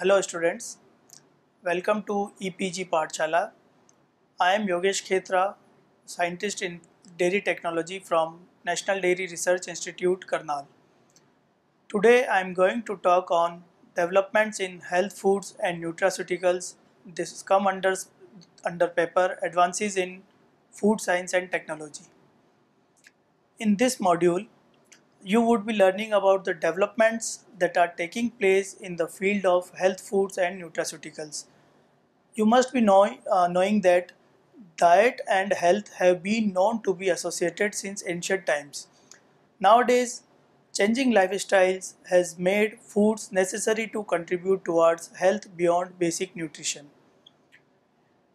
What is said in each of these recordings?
Hello students, welcome to EPG Pathshala. I am Yogesh Khetra, scientist in dairy technology from National Dairy Research Institute, Karnal. Today I am going to talk on developments in health foods and nutraceuticals. This come under paper advances in food science and technology. In this module, you would be learning about the developments that are taking place in the field of health foods and nutraceuticals. You must be knowing that diet and health have been known to be associated since ancient times. Nowadays, changing lifestyles has made foods necessary to contribute towards health beyond basic nutrition.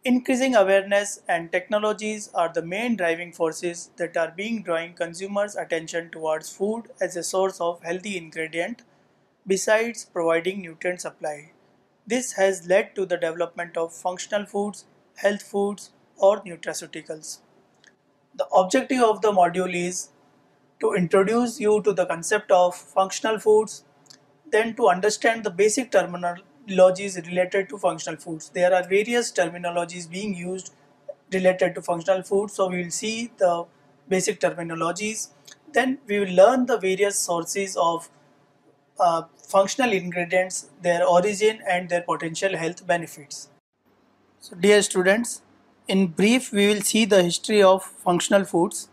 Increasing awareness and technologies are the main driving forces that are being drawing consumers' attention towards food as a source of healthy ingredient besides providing nutrient supply. This has led to the development of functional foods, health foods, or nutraceuticals. The objective of the module is to introduce you to the concept of functional foods, then to understand the basic terminologies related to functional foods. There are various terminologies being used related to functional foods, so we will see the basic terminologies. Then we will learn the various sources of functional ingredients, their origin and their potential health benefits. So dear students, in brief we will see the history of functional foods.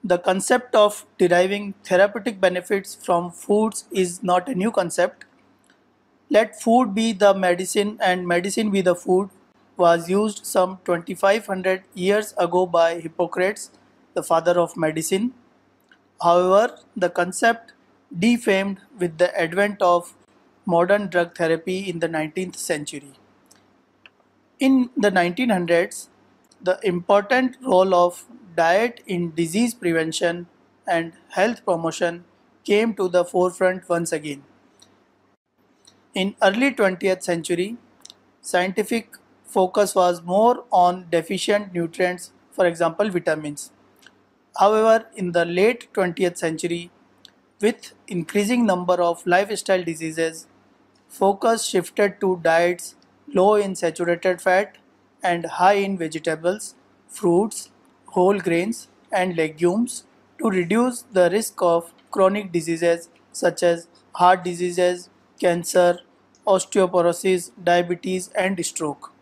The concept of deriving therapeutic benefits from foods is not a new concept. Let food be the medicine and medicine be the food was used some 2500 years ago by Hippocrates, the father of medicine. However, the concept defamed with the advent of modern drug therapy in the 19th century. In the 1900s, the important role of diet in disease prevention and health promotion came to the forefront once again. In early 20th century, scientific focus was more on deficient nutrients, for example vitamins. However, in the late 20th century, with increasing number of lifestyle diseases, focus shifted to diets low in saturated fat and high in vegetables, fruits, whole grains, and legumes to reduce the risk of chronic diseases such as heart diseases, cancer, osteoporosis, diabetes, and stroke.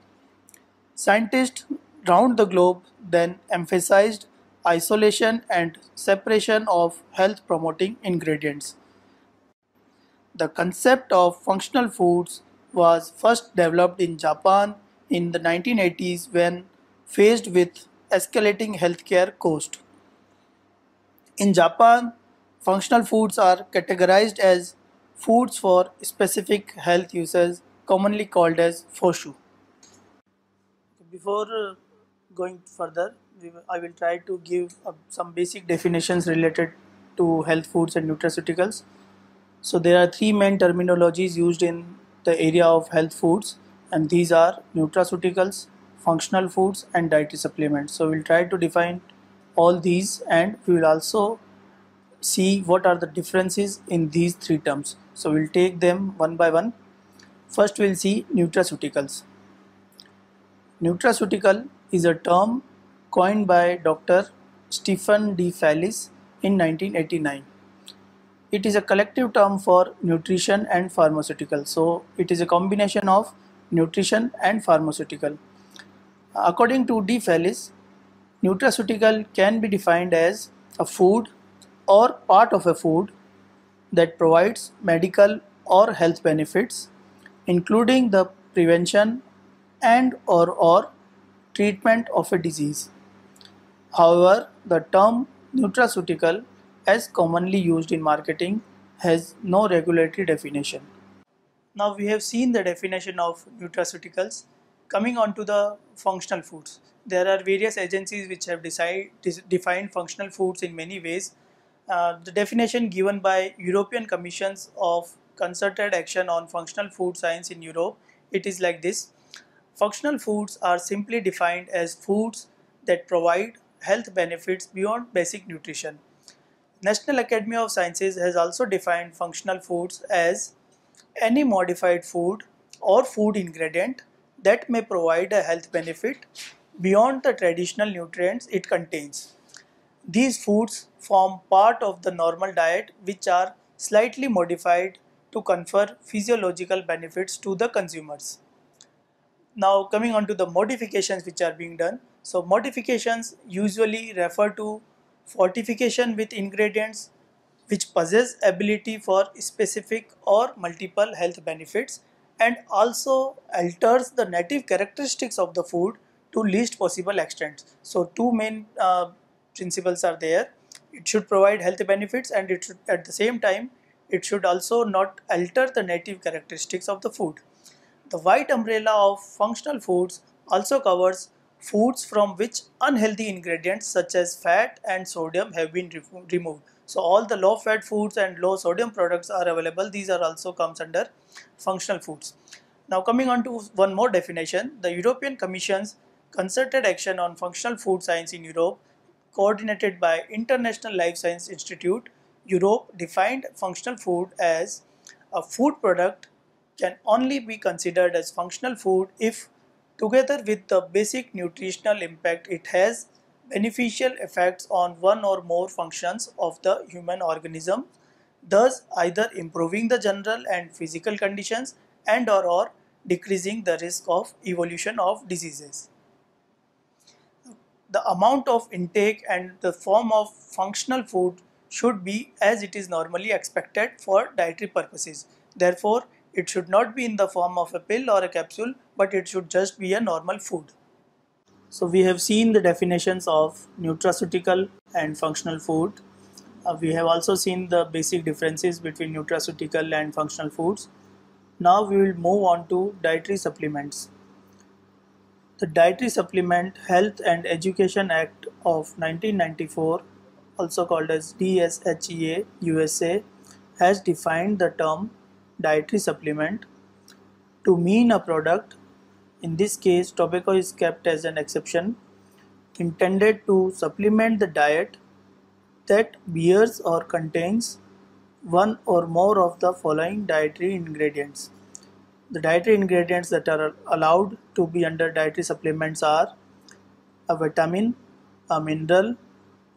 Scientists round the globe then emphasized isolation and separation of health promoting ingredients. The concept of functional foods was first developed in Japan in the 1980s when faced with escalating healthcare costs. In Japan, functional foods are categorized as foods for specific health uses, commonly called as foshu. Before going further, I will try to give some basic definitions related to health foods and nutraceuticals. So there are three main terminologies used in the area of health foods, and these are nutraceuticals, functional foods, and dietary supplements. So we'll try to define all these, and we will also see what are the differences in these three terms. So we'll take them one by one. First we'll see nutraceuticals. Nutraceutical is a term coined by Dr. Stephen D. Fallis in 1989. It is a collective term for nutrition and pharmaceutical. So it is a combination of nutrition and pharmaceutical. According to D. Fallis, nutraceutical can be defined as a food or part of a food that provides medical or health benefits, including the prevention and or treatment of a disease. However, the term nutraceutical, as commonly used in marketing, has no regulatory definition. Now we have seen the definition of nutraceuticals. Coming on to the functional foods. There are various agencies which have defined functional foods in many ways. The definition given by European Commissions of Concerted Action on Functional Food Science in Europe, it is like this. Functional foods are simply defined as foods that provide health benefits beyond basic nutrition. National Academy of Sciences has also defined functional foods as any modified food or food ingredient that may provide a health benefit beyond the traditional nutrients it contains. These foods form part of the normal diet which are slightly modified to confer physiological benefits to the consumers. Now coming on to the modifications which are being done. So modifications usually refer to fortification with ingredients which possess ability for specific or multiple health benefits and also alters the native characteristics of the food to least possible extent. So two main principles are there. It should provide health benefits and it should at the same time it should also not alter the native characteristics of the food. The white umbrella of functional foods also covers foods from which unhealthy ingredients such as fat and sodium have been removed. So all the low fat foods and low sodium products are available. These are also comes under functional foods. Now coming on to one more definition, the European Commission's concerted action on functional food science in Europe, coordinated by International Life Science Institute, Europe defined functional food as a food product can only be considered as functional food if, together with the basic nutritional impact it has, beneficial effects on one or more functions of the human organism, thus either improving the general and physical conditions and or decreasing the risk of evolution of diseases. The amount of intake and the form of functional food should be as it is normally expected for dietary purposes. Therefore, it should not be in the form of a pill or a capsule, but it should just be a normal food. So we have seen the definitions of nutraceutical and functional food. We have also seen the basic differences between nutraceutical and functional foods. Now we will move on to dietary supplements. The Dietary Supplement Health and Education Act of 1994, also called as DSHEA USA, has defined the term dietary supplement to mean a product, in this case tobacco is kept as an exception, intended to supplement the diet that bears or contains one or more of the following dietary ingredients. The dietary ingredients that are allowed to be under dietary supplements are a vitamin, a mineral,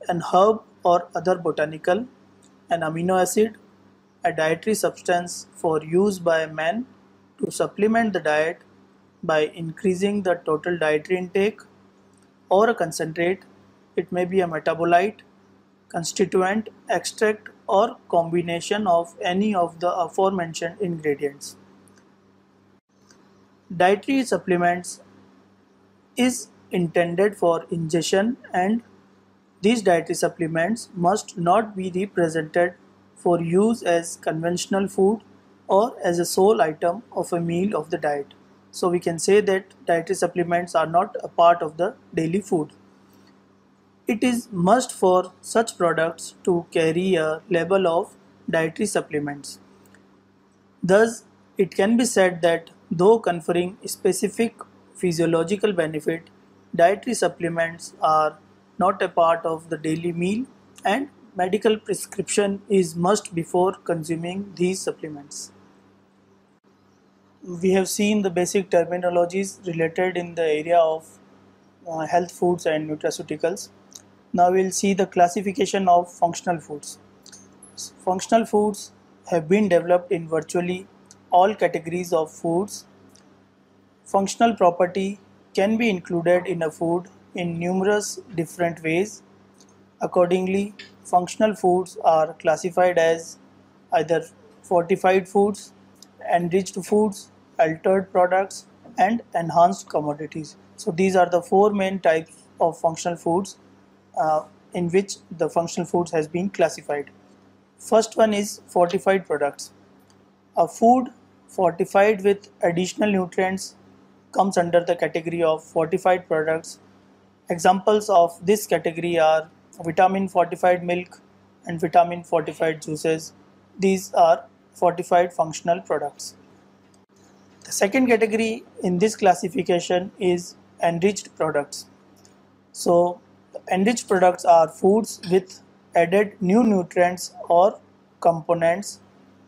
an herb or other botanical, an amino acid, a dietary substance for use by man to supplement the diet by increasing the total dietary intake, or a concentrate. It may be a metabolite, constituent, extract, or combination of any of the aforementioned ingredients. Dietary supplements is intended for ingestion, and these dietary supplements must not be represented for use as conventional food or as a sole item of a meal of the diet. So we can say that dietary supplements are not a part of the daily food. It is must for such products to carry a label of dietary supplements. Thus, it can be said that though conferring specific physiological benefit, dietary supplements are not a part of the daily meal and medical prescription is must before consuming these supplements. We have seen the basic terminologies related in the area of health foods and nutraceuticals. Now we'll see the classification of functional foods. Functional foods have been developed in virtually all categories of foods. Functional property can be included in a food in numerous different ways. Accordingly, functional foods are classified as either fortified foods, enriched foods, altered products, and enhanced commodities. So these are the four main types of functional foods in which the functional foods has been classified. First one is fortified products. A food fortified with additional nutrients comes under the category of fortified products. Examples of this category are vitamin fortified milk and vitamin fortified juices. These are fortified functional products. The second category in this classification is enriched products. So enriched products are foods with added new nutrients or components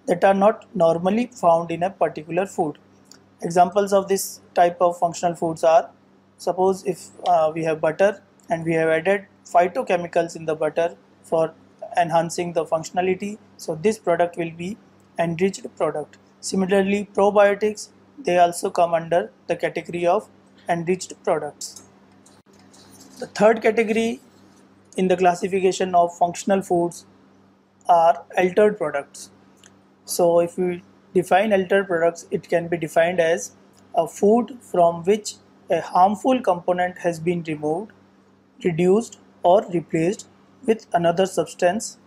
that are not normally found in a particular food. Examples of this type of functional foods are, suppose if we have butter and we have added phytochemicals in the butter for enhancing the functionality, so this product will be enriched product. Similarly, probiotics, they also come under the category of enriched products. The third category in the classification of functional foods are altered products. So if we define altered products, it can be defined as a food from which a harmful component has been removed, reduced or replaced with another substance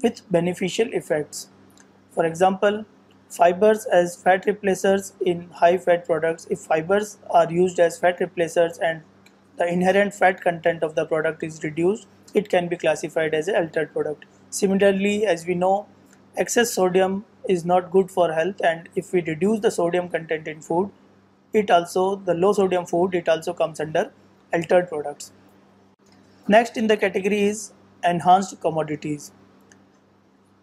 with beneficial effects. For example, fibers as fat replacers in high fat products. If fibers are used as fat replacers and the inherent fat content of the product is reduced, it can be classified as an altered product. Similarly, as we know, excess sodium is not good for health, and if we reduce the sodium content in food, the low sodium food, it also comes under altered products. Next in the category is enhanced commodities.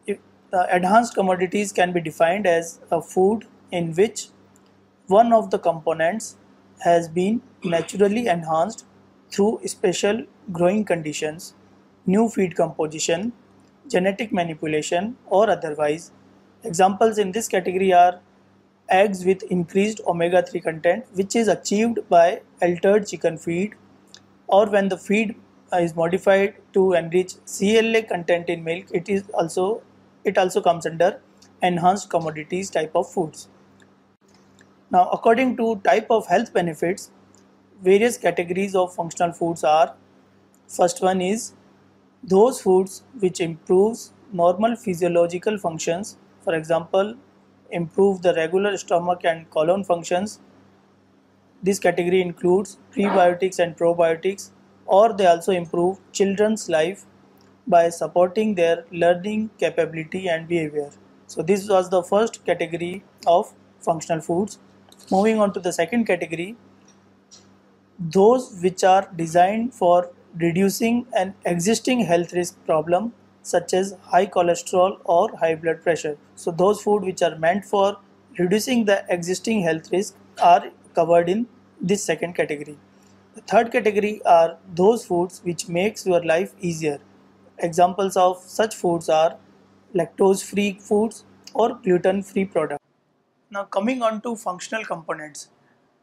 The enhanced commodities can be defined as a food in which one of the components has been naturally enhanced through special growing conditions, new feed composition, genetic manipulation, or otherwise. Examples in this category are eggs with increased omega-3 content, which is achieved by altered chicken feed, or when the feed is modified to enrich CLA content in milk, it also comes under enhanced commodities type of foods. Now, according to type of health benefits, various categories of functional foods are: first one is those foods which improves normal physiological functions, for example, improve the regular stomach and colon functions. This category includes prebiotics and probiotics, or they also improve children's life by supporting their learning capability and behavior. So this was the first category of functional foods. Moving on to the second category, those which are designed for reducing an existing health risk problem such as high cholesterol or high blood pressure. So those food which are meant for reducing the existing health risk are covered in this second category. The third category are those foods which makes your life easier. Examples of such foods are lactose-free foods or gluten-free products. Now coming on to functional components.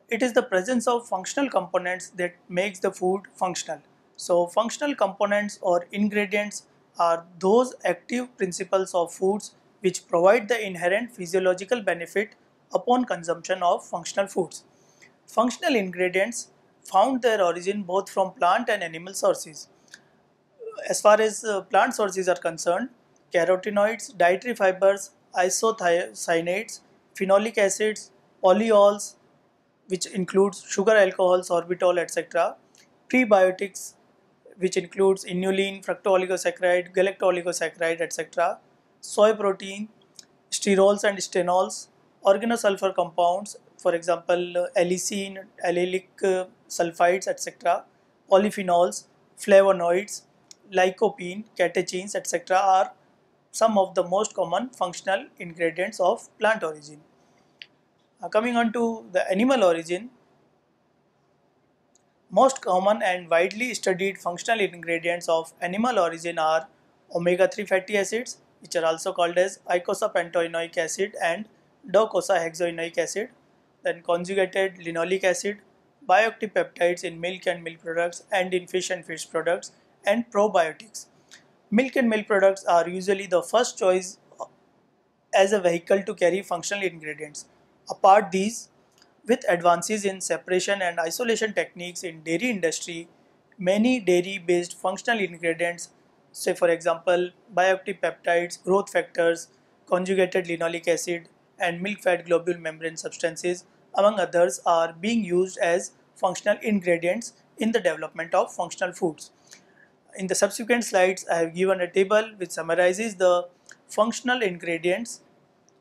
It is the presence of functional components that makes the food functional. So functional components or ingredients are those active principles of foods which provide the inherent physiological benefit upon consumption of functional foods. Functional ingredients found their origin both from plant and animal sources. As far as plant sources are concerned, carotenoids, dietary fibers, isocyanates, phenolic acids, polyols, which includes sugar alcohol, sorbitol, etc. Prebiotics, which includes inulin, fructooligosaccharides, galactooligosaccharides, etc. Soy protein, sterols and stenols, organosulfur compounds, for example, allicin, allylic sulfides, etc. Polyphenols, flavonoids, lycopene, catechins, etc. are some of the most common functional ingredients of plant origin. Coming on to the animal origin, most common and widely studied functional ingredients of animal origin are omega-3 fatty acids, which are also called as eicosapentaenoic acid and docosahexaenoic acid, then conjugated linoleic acid, bioactive peptides in milk and milk products and in fish and fish products, and probiotics. Milk and milk products are usually the first choice as a vehicle to carry functional ingredients. Apart these, with advances in separation and isolation techniques in dairy industry, many dairy-based functional ingredients, say for example bioactive peptides, growth factors, conjugated linoleic acid, and milk fat globule membrane substances, among others, are being used as functional ingredients in the development of functional foods. In the subsequent slides, I have given a table which summarizes the functional ingredients,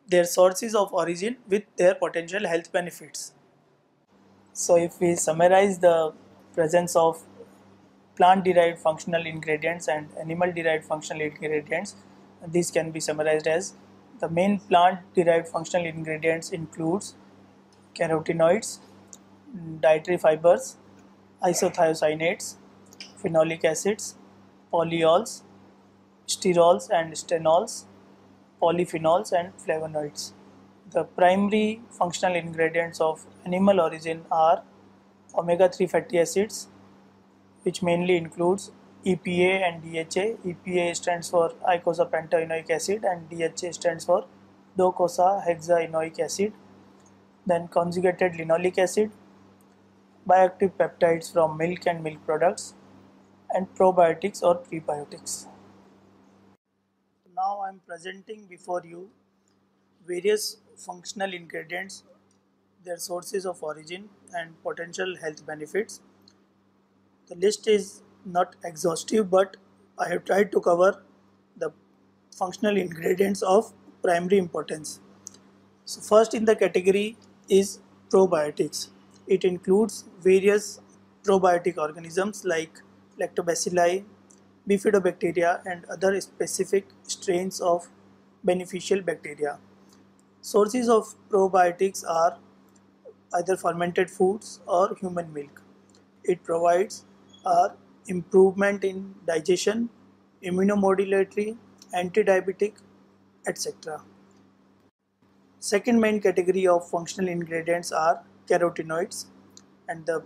their sources of origin with their potential health benefits. So if we summarize the presence of plant-derived functional ingredients and animal-derived functional ingredients, these can be summarized as: the main plant-derived functional ingredients includes carotenoids, dietary fibers, isothiocyanates, phenolic acids, polyols, sterols and stenols, polyphenols and flavonoids. The primary functional ingredients of animal origin are omega-3 fatty acids, which mainly includes EPA and DHA. EPA stands for eicosapentaenoic acid and DHA stands for docosahexaenoic acid. Then conjugated linoleic acid, bioactive peptides from milk and milk products, and probiotics or prebiotics. Now I am presenting before you various functional ingredients, their sources of origin and potential health benefits. The list is not exhaustive, but I have tried to cover the functional ingredients of primary importance. So first in the category is probiotics. It includes various probiotic organisms like lactobacilli, bifidobacteria and other specific strains of beneficial bacteria. Sources of probiotics are either fermented foods or human milk. It provides improvement in digestion, immunomodulatory, anti-diabetic, etc. Second main category of functional ingredients are carotenoids, and the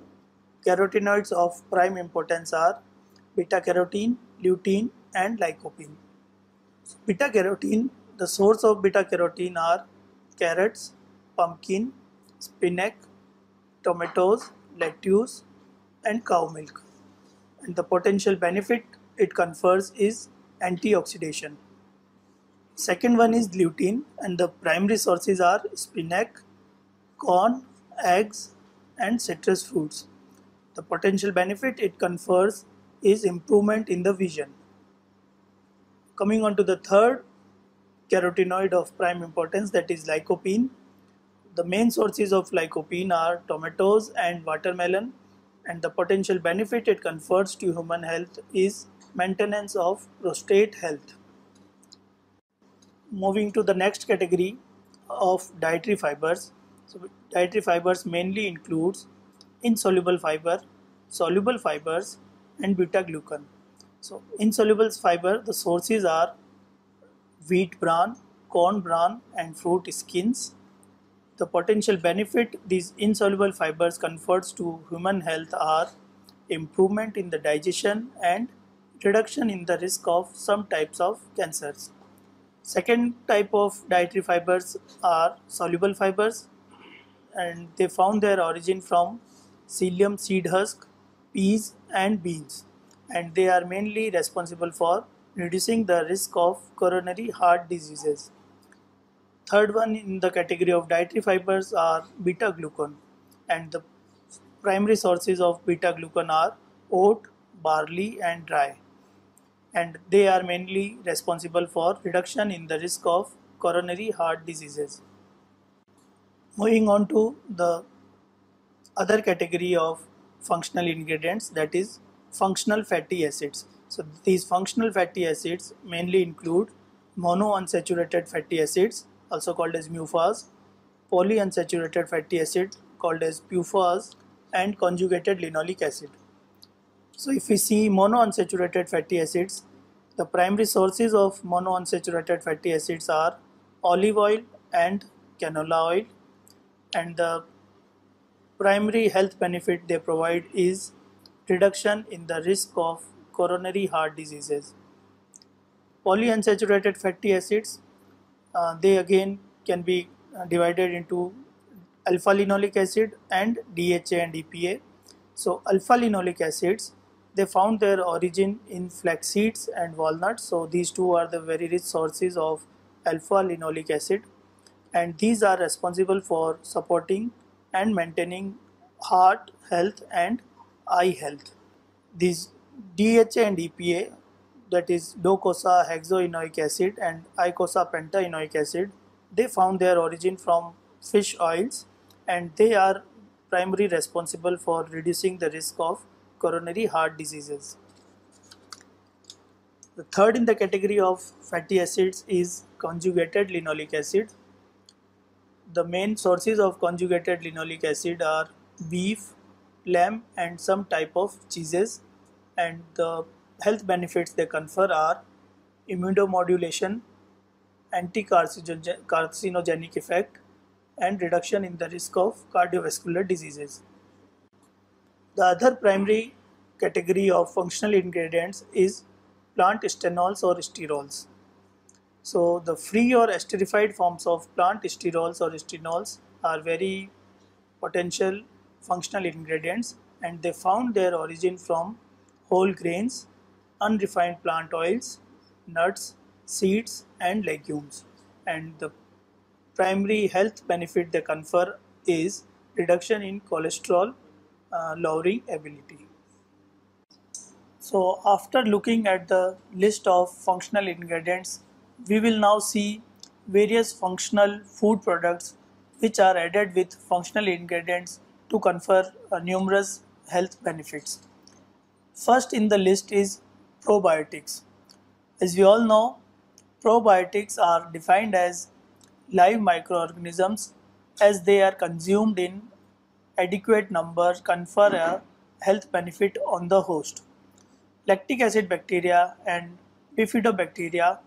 carotenoids of prime importance are beta carotene, lutein, and lycopene. Beta carotene, the source of beta carotene are carrots, pumpkin, spinach, tomatoes, lettuce, and cow milk. And the potential benefit it confers is antioxidation. Second one is lutein, and the primary sources are spinach, corn, eggs, and citrus fruits. The potential benefit it confers is improvement in the vision. Coming on to the third carotenoid of prime importance, that is lycopene. The main sources of lycopene are tomatoes and watermelon, and the potential benefit it confers to human health is maintenance of prostate health. Moving to the next category of dietary fibers. So dietary fibers mainly includes insoluble fiber, soluble fibers, and beta glucan. So insoluble fiber, the sources are wheat bran, corn bran, and fruit skins. The potential benefit these insoluble fibers confers to human health are improvement in the digestion and reduction in the risk of some types of cancers. Second type of dietary fibers are soluble fibers, and they found their origin from psyllium seed husk, peas and beans, and they are mainly responsible for reducing the risk of coronary heart diseases. Third one in the category of dietary fibers are beta glucan, and the primary sources of beta glucan are oat, barley and rye, and they are mainly responsible for reduction in the risk of coronary heart diseases. Moving on to the other category of functional ingredients, that is functional fatty acids. So these functional fatty acids mainly include monounsaturated fatty acids, also called as MUFAs, polyunsaturated fatty acid called as PUFAs, and conjugated linoleic acid. So if we see monounsaturated fatty acids, the primary sources of monounsaturated fatty acids are olive oil and canola oil, and the primary health benefit they provide is reduction in the risk of coronary heart diseases. Polyunsaturated fatty acids, they again can be divided into alpha linoleic acid and DHA and EPA. So alpha linoleic acids, they found their origin in flax seeds and walnuts. So these two are the very rich sources of alpha linoleic acid, and these are responsible for supporting and maintaining heart health and eye health. These DHA and EPA, that is docosahexaenoic acid and eicosapentaenoic acid, they found their origin from fish oils, and they are primarily responsible for reducing the risk of coronary heart diseases. The third in the category of fatty acids is conjugated linoleic acid. The main sources of conjugated linoleic acid are beef, lamb, and some type of cheeses, and the health benefits they confer are immunomodulation, anti-carcinogenic effect, and reduction in the risk of cardiovascular diseases. The other primary category of functional ingredients is plant stenols or sterols. So the free or esterified forms of plant sterols or stenols are very potential functional ingredients, and they found their origin from whole grains, unrefined plant oils, nuts, seeds, and legumes. And the primary health benefit they confer is reduction in cholesterol lowering ability. So after looking at the list of functional ingredients, we will now see various functional food products which are added with functional ingredients to confer numerous health benefits. First in the list is probiotics. As we all know, probiotics are defined as live microorganisms as they are consumed in adequate number confer a health benefit on the host. Lactic acid bacteria and bifidobacteria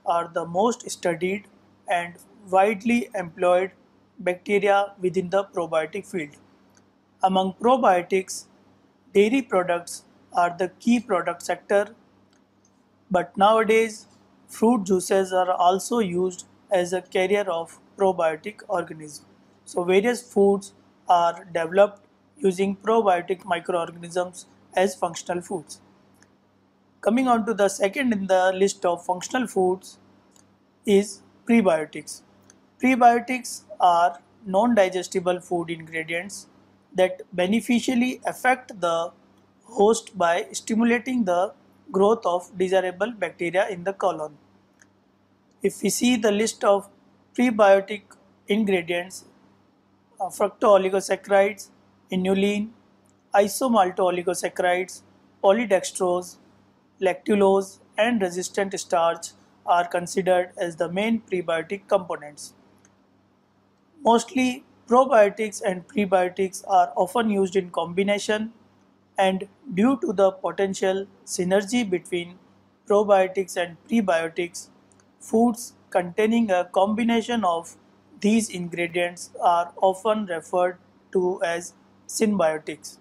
are the most studied and widely employed bacteria within the probiotic field. Among probiotics, dairy products are the key product sector, but nowadays fruit juices are also used as a carrier of probiotic organism. So various foods are developed using probiotic microorganisms as functional foods. Coming on to the second in the list of functional foods is prebiotics. Prebiotics are non-digestible food ingredients that beneficially affect the host by stimulating the growth of desirable bacteria in the colon. If we see the list of prebiotic ingredients, fructooligosaccharides, inulin, isomaltooligosaccharides, polydextrose, lactulose, and resistant starch are considered as the main prebiotic components. Mostly probiotics and prebiotics are often used in combination, and due to the potential synergy between probiotics and prebiotics, foods containing a combination of these ingredients are often referred to as symbiotics.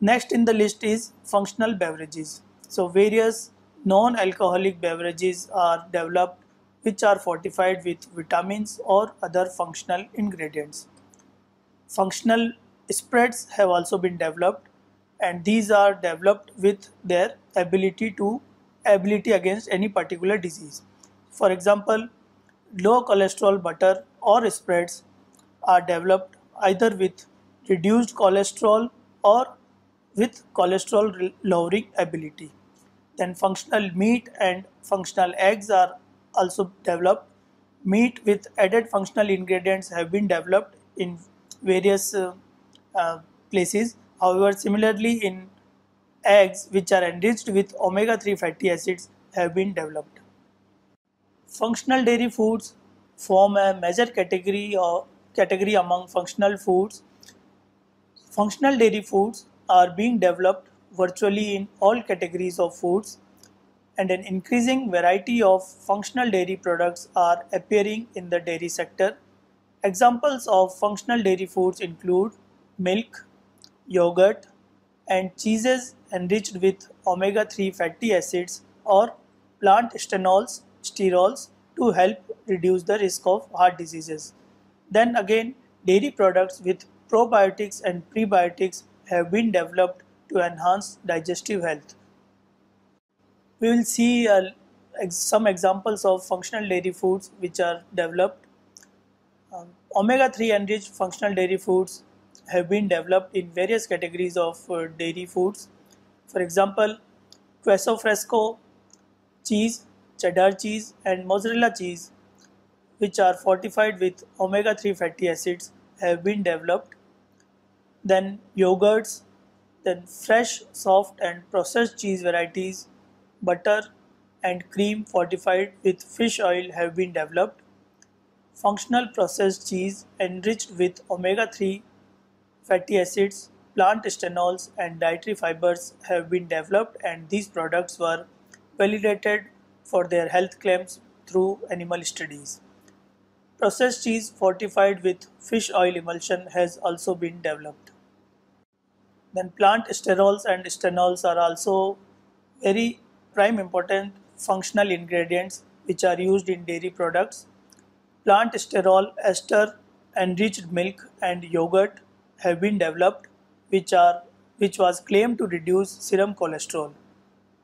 Next in the list is functional beverages. So various non-alcoholic beverages are developed which are fortified with vitamins or other functional ingredients. Functional spreads have also been developed, and these are developed with their ability against any particular disease. For example, low cholesterol butter or spreads are developed either with reduced cholesterol or with cholesterol lowering ability. Then functional meat and functional eggs are also developed. Meat with added functional ingredients have been developed in various uh, places. However, similarly in eggs which are enriched with omega-3 fatty acids have been developed. Functional dairy foods form a major category among functional foods. Functional dairy foods are being developed virtually in all categories of foods, and an increasing variety of functional dairy products are appearing in the dairy sector. Examples of functional dairy foods include milk, yogurt, and cheeses enriched with omega-3 fatty acids or plant stenols, sterols to help reduce the risk of heart diseases. Then again, dairy products with probiotics and prebiotics have been developed to enhance digestive health. We will see some examples of functional dairy foods which are developed. Omega-3 enriched functional dairy foods have been developed in various categories of dairy foods. For example, queso fresco cheese, cheddar cheese, and mozzarella cheese, which are fortified with omega-3 fatty acids, have been developed. Then yogurts, then fresh, soft, and processed cheese varieties, butter, and cream fortified with fish oil have been developed. functional processed cheese enriched with omega-3 fatty acids, plant stenols, and dietary fibers have been developed, and these products were validated for their health claims through animal studies. Processed cheese fortified with fish oil emulsion has also been developed. Then plant sterols and stenols are also very prime important functional ingredients which are used in dairy products. Plant sterol, ester, enriched milk and yogurt have been developed which was claimed to reduce serum cholesterol.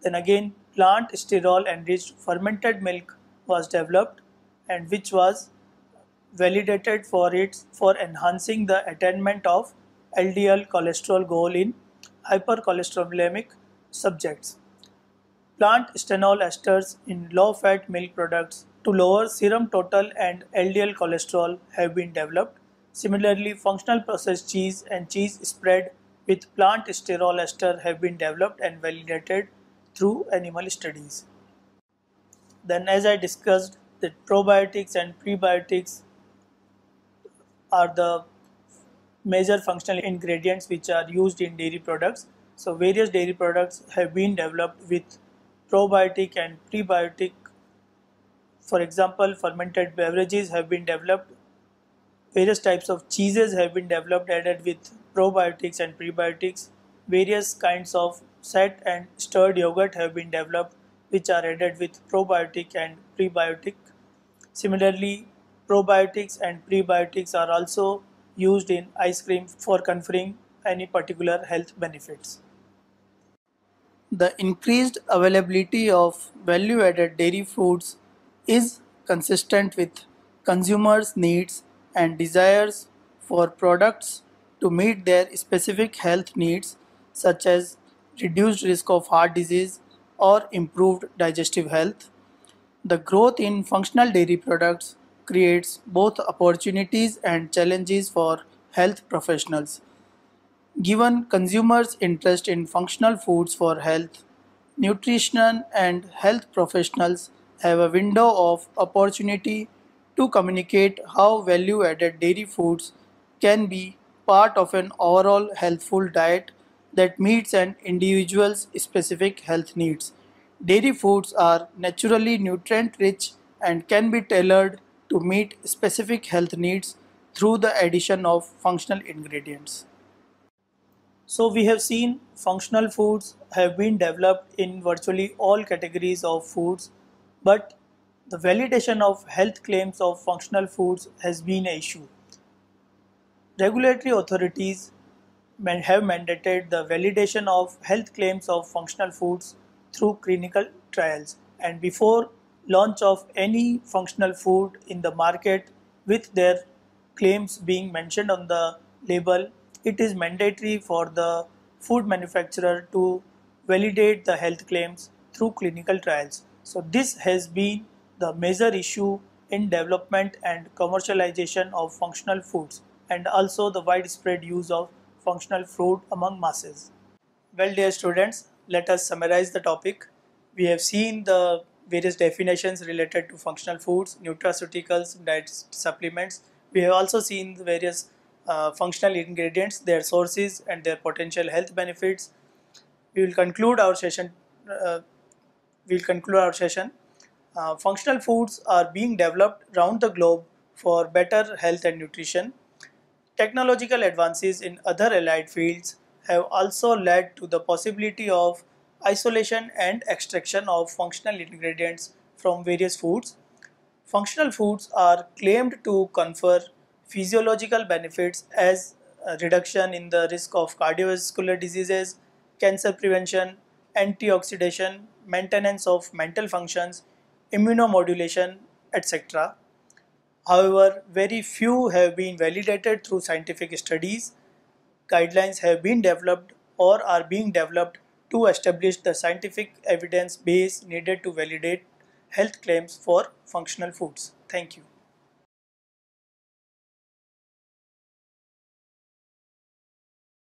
Then again plant sterol enriched fermented milk was developed and which was validated for enhancing the attainment of LDL cholesterol goal in hypercholesterolemic subjects. Plant stenol esters in low-fat milk products to lower serum total and LDL cholesterol have been developed. Similarly, functional processed cheese and cheese spread with plant sterol ester have been developed and validated through animal studies. Then, as I discussed, that probiotics and prebiotics are the major functional ingredients which are used in dairy products. So various dairy products have been developed with probiotic and prebiotic. For example, fermented beverages have been developed. Various types of cheeses have been developed added with probiotics and prebiotics. Various kinds of set and stirred yogurt have been developed which are added with probiotic and prebiotic. Similarly, probiotics and prebiotics are also used in ice cream for conferring any particular health benefits. The increased availability of value-added dairy foods is consistent with consumers' needs and desires for products to meet their specific health needs, such as reduced risk of heart disease or improved digestive health. The growth in functional dairy products creates both opportunities and challenges for health professionals. Given consumers' interest in functional foods for health, nutrition and health professionals have a window of opportunity to communicate how value added dairy foods can be part of an overall healthful diet that meets an individual's specific health needs. Dairy foods are naturally nutrient rich and can be tailored to meet specific health needs through the addition of functional ingredients. So we have seen functional foods have been developed in virtually all categories of foods, but the validation of health claims of functional foods has been an issue. Regulatory authorities have mandated the validation of health claims of functional foods through clinical trials, and before launch of any functional food in the market with their claims being mentioned on the label, it is mandatory for the food manufacturer to validate the health claims through clinical trials. So this has been the major issue in development and commercialization of functional foods, and also the widespread use of functional food among masses. Well, dear students, let us summarize the topic. We have seen the various definitions related to functional foods, nutraceuticals, diet supplements. We have also seen the various functional ingredients, their sources, and their potential health benefits. We will conclude our session. Uh, we'll conclude our session. Functional foods are being developed around the globe for better health and nutrition. Technological advances in other allied fields have also led to the possibility of isolation and extraction of functional ingredients from various foods. Functional foods are claimed to confer physiological benefits as a reduction in the risk of cardiovascular diseases, cancer prevention, antioxidation, maintenance of mental functions, immunomodulation, etc. However, very few have been validated through scientific studies. Guidelines have been developed or are being developed to establish the scientific evidence base needed to validate health claims for functional foods. Thank you.